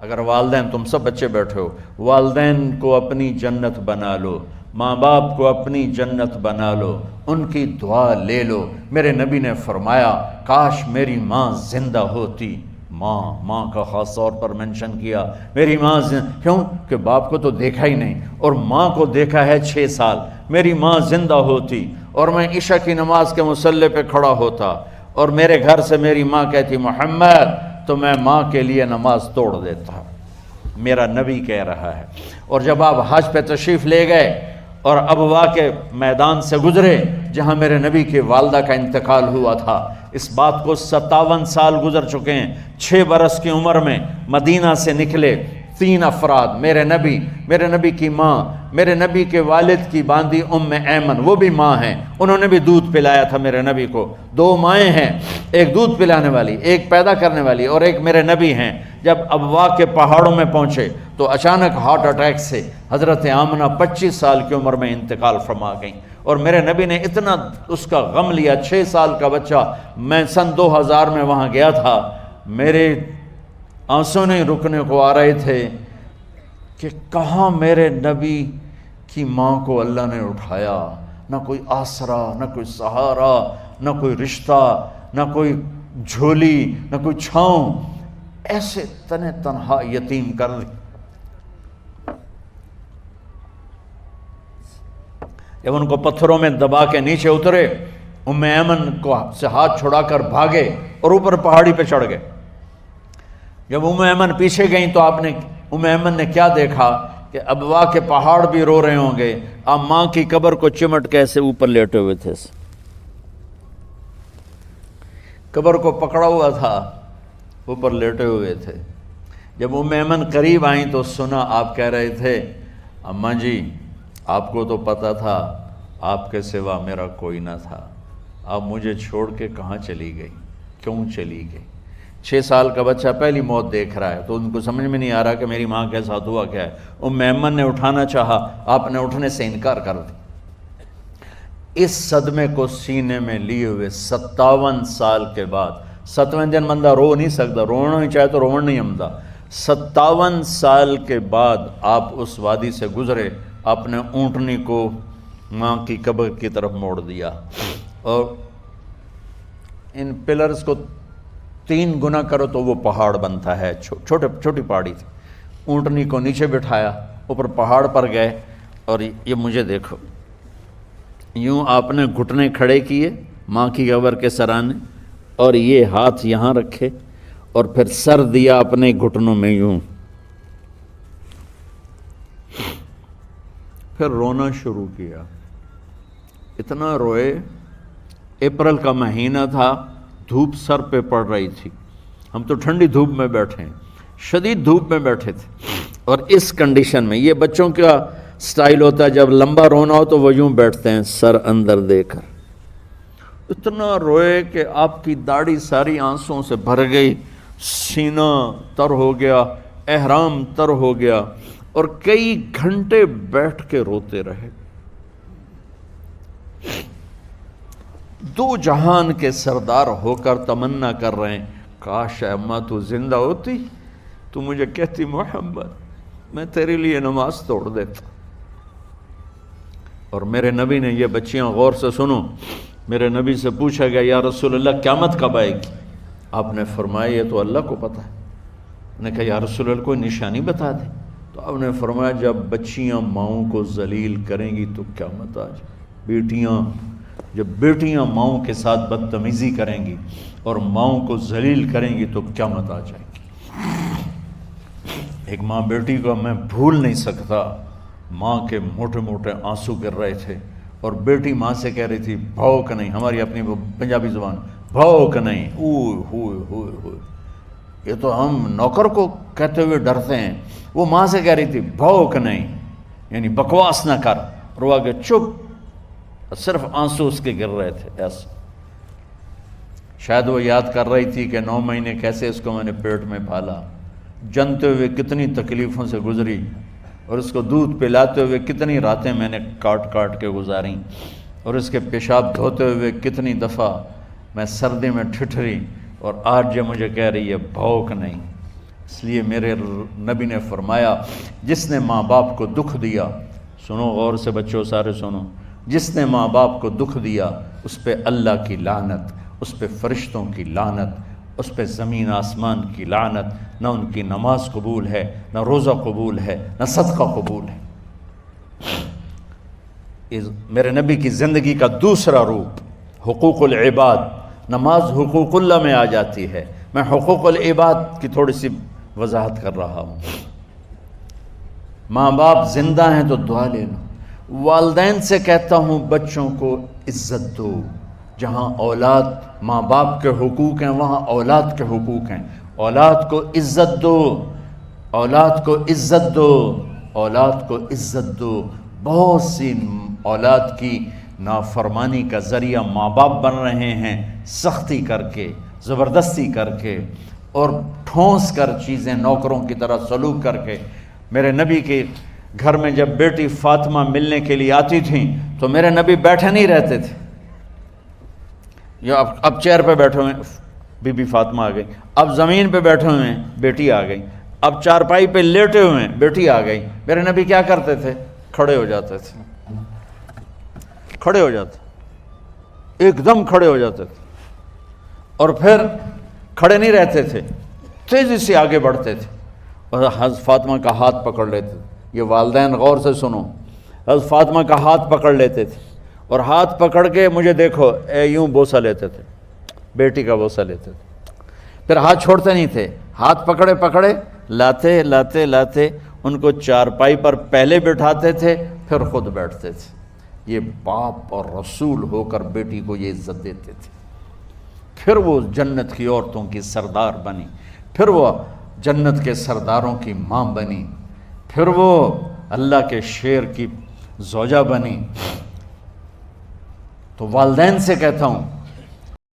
اگر والدین، تم سب بچے بیٹھے ہو، والدین کو اپنی جنت بنا لو، ماں باپ کو اپنی جنت بنا لو، ان کی دعا لے لو۔ میرے نبی نے فرمایا کاش میری ماں زندہ ہوتی۔ ماں کا خاص طور پر منشن کیا، میری ماں کیوں کہ باپ کو تو دیکھا ہی نہیں، اور ماں کو دیکھا ہے 6 سال۔ میری ماں زندہ ہوتی اور میں عشاء کی نماز کے مصلی پہ کھڑا ہوتا اور میرے گھر سے میری ماں کہتی محمد، تو میں ماں کے لیے نماز توڑ دیتا۔ میرا نبی کہہ رہا ہے۔ اور جب آپ حج پہ تشریف لے گئے اور ابوا کے میدان سے گزرے جہاں میرے نبی کی والدہ کا انتقال ہوا تھا، اس بات کو 57 سال گزر چکے ہیں۔ 6 برس کی عمر میں مدینہ سے نکلے 3 افراد، میرے نبی کی ماں، میرے نبی کے والد کی باندی ام ایمن، وہ بھی ماں ہیں، انہوں نے بھی دودھ پلایا تھا میرے نبی کو۔ 2 مائیں ہیں، ایک دودھ پلانے والی، ایک پیدا کرنے والی، اور ایک میرے نبی ہیں۔ جب ابوا کے پہاڑوں میں پہنچے تو اچانک ہارٹ اٹیک سے حضرت آمنہ 25 سال کی عمر میں انتقال فرما گئیں، اور میرے نبی نے اتنا اس کا غم لیا۔ 6 سال کا بچہ، میں سن 2000 میں وہاں گیا تھا، میرے آنسوں نہیں رکنے کو آ رہے تھے کہ کہاں میرے نبی کی ماں کو اللہ نے اٹھایا، نہ کوئی آسرا، نہ کوئی سہارا، نہ کوئی رشتہ، نہ کوئی جھولی، نہ کوئی چھاؤں، ایسے تنہا یتیم کر دی۔ جب ان کو پتھروں میں دبا کے نیچے اترے، ام ایمن کو سے ہاتھ چھڑا کر بھاگے اور اوپر پہاڑی پہ چڑھ گئے۔ جب ام ایمن پیچھے گئیں تو ام ایمن نے کیا دیکھا کہ ابوا کے پہاڑ بھی رو رہے ہوں گے، آپ ماں کی قبر کو چمٹ کے ایسے اوپر لیٹے ہوئے تھے، قبر کو پکڑا ہوا تھا، اوپر لیٹے ہوئے تھے۔ جب ام ایمن قریب آئیں تو سنا آپ کہہ رہے تھے اماں جی، آپ کو تو پتہ تھا آپ کے سوا میرا کوئی نہ تھا، آپ مجھے چھوڑ کے کہاں چلی گئی، کیوں چلی گئی؟ 6 سال کا بچہ پہلی موت دیکھ رہا ہے تو ان کو سمجھ میں نہیں آ رہا کہ میری ماں کے ساتھ ہوا کیا ہے۔ ام ایمن نے اٹھانا چاہا، آپ نے اٹھنے سے انکار کر دی۔ اس صدمے کو سینے میں لیے ہوئے 57 سال کے بعد، 7ویں دن بندہ رو نہیں سکتا، رونا ہی چاہے تو رونا نہیں آمدا، 57 سال کے بعد آپ اس وادی سے گزرے، اپنے اونٹنی کو ماں کی قبر کی طرف موڑ دیا، اور ان پلرز کو 3 گنا کرو تو وہ پہاڑ بنتا ہے، چھوٹی پہاڑی تھی۔ اونٹنی کو نیچے بٹھایا، اوپر پہاڑ پر گئے، اور یہ مجھے دیکھو، یوں آپ نے گھٹنے کھڑے کیے ماں کی قبر کے سرانے، اور یہ ہاتھ یہاں رکھے، اور پھر سر دیا اپنے گھٹنوں میں یوں، پھر رونا شروع کیا۔ اتنا روئے، اپریل کا مہینہ تھا، دھوپ سر پہ پڑ رہی تھی، ہم تو ٹھنڈی دھوپ میں بیٹھے ہیں، شدید دھوپ میں بیٹھے تھے، اور اس کنڈیشن میں یہ بچوں کا سٹائل ہوتا ہے، جب لمبا رونا ہو تو وہ یوں بیٹھتے ہیں سر اندر دے کر۔ اتنا روئے کہ آپ کی داڑھی ساری آنسوں سے بھر گئی، سینہ تر ہو گیا، احرام تر ہو گیا، اور کئی گھنٹے بیٹھ کے روتے رہے۔ 2 جہان کے سردار ہو کر تمنا کر رہے ہیں کاش اماں تو زندہ ہوتی، تو مجھے کہتی محمد میں تیرے لیے نماز توڑ دیتا۔ اور میرے نبی نے، یہ بچیاں غور سے سنو، میرے نبی سے پوچھا گیا یا رسول اللہ قیامت کب آئے گی؟ آپ نے فرمایا یہ تو اللہ کو پتہ ہے۔ نے کہا یا رسول اللہ کوئی نشانی بتا دیں، تو آپ نے فرمایا جب بچیاں ماؤں کو ذلیل کریں گی تو قیامت آ جائے۔ جب بیٹیاں ماؤں کے ساتھ بدتمیزی کریں گی اور ماؤں کو ذلیل کریں گی تو قیامت آ جائے گی۔ ایک ماں بیٹی کو میں بھول نہیں سکتا، ماں کے موٹے موٹے آنسو گر رہے تھے، اور بیٹی ماں سے کہہ رہی تھی بھوک نہیں، ہماری اپنی پنجابی زبان، بھوک نہیں، اوئے ہوئے ہوئے ہوئے، یہ تو ہم نوکر کو کہتے ہوئے ڈرتے ہیں، وہ ماں سے کہہ رہی تھی بھوک نہیں، یعنی بکواس نہ کر، روا کے چپ، صرف آنسو اس کے گر رہے تھے ایسا۔ شاید وہ یاد کر رہی تھی کہ 9 مہینے کیسے اس کو میں نے پیٹ میں پالا، جنتے ہوئے کتنی تکلیفوں سے گزری، اور اس کو دودھ پلاتے ہوئے کتنی راتیں میں نے کاٹ کاٹ کے گزاریں، اور اس کے پیشاب دھوتے ہوئے کتنی دفعہ میں سردی میں ٹھٹھری، اور آج یہ مجھے کہہ رہی ہے بھوک نہیں۔ اس لیے میرے نبی نے فرمایا جس نے ماں باپ کو دکھ دیا، سنو غور سے بچوں سارے سنو، جس نے ماں باپ کو دکھ دیا اس پہ اللہ کی لعنت، اس پہ فرشتوں کی لعنت، اس پہ زمین آسمان کی لعنت، نہ ان کی نماز قبول ہے، نہ روزہ قبول ہے، نہ صدقہ قبول ہے۔ میرے نبی کی زندگی کا دوسرا روپ حقوق العباد، نماز حقوق اللہ میں آ جاتی ہے، میں حقوق العباد کی تھوڑی سی وضاحت کر رہا ہوں۔ ماں باپ زندہ ہیں تو دعا لے لو۔ والدین سے کہتا ہوں بچوں کو عزت دو، جہاں اولاد ماں باپ کے حقوق ہیں وہاں اولاد کے حقوق ہیں، اولاد کو عزت دو، اولاد کو عزت دو، اولاد کو عزت دو۔ بہت سی اولاد کی نافرمانی کا ذریعہ ماں باپ بن رہے ہیں، سختی کر کے، زبردستی کر کے اور ٹھونس کر چیزیں نوکروں کی طرح سلوک کر کے۔ میرے نبی کے گھر میں جب بیٹی فاطمہ ملنے کے لیے آتی تھیں تو میرے نبی بیٹھے نہیں رہتے تھے، یا اب چیئر پہ بیٹھے ہوئے بی بی فاطمہ آ گئی، اب زمین پہ بیٹھے ہوئے ہیں بیٹی آ گئی، اب چارپائی پہ لیٹے ہوئے ہیں بیٹی آ گئی۔ میرے نبی کیا کرتے تھے؟ کھڑے ہو جاتے تھے، کھڑے ہو جاتے، ایک دم کھڑے ہو جاتے تھے، اور پھر کھڑے نہیں رہتے تھے، تیزی سے آگے بڑھتے تھے اور حضرت فاطمہ کا ہاتھ پکڑ لیتے تھے۔ یہ والدین غور سے سنو، حضرت فاطمہ کا ہاتھ پکڑ لیتے تھے اور ہاتھ پکڑ کے مجھے دیکھو یوں بوسہ لیتے تھے، بیٹی کا بوسہ لیتے تھے، پھر ہاتھ چھوڑتے نہیں تھے، ہاتھ پکڑے پکڑے لاتے لاتے لاتے ان کو چارپائی پر پہلے بٹھاتے تھے پھر خود بیٹھتے تھے۔ یہ باپ اور رسول ہو کر بیٹی کو یہ عزت دیتے تھے۔ پھر وہ جنت کی عورتوں کی سردار بنی، پھر وہ جنت کے سرداروں کی ماں بنی، پھر وہ اللہ کے شیر کی زوجہ بنی۔ تو والدین سے کہتا ہوں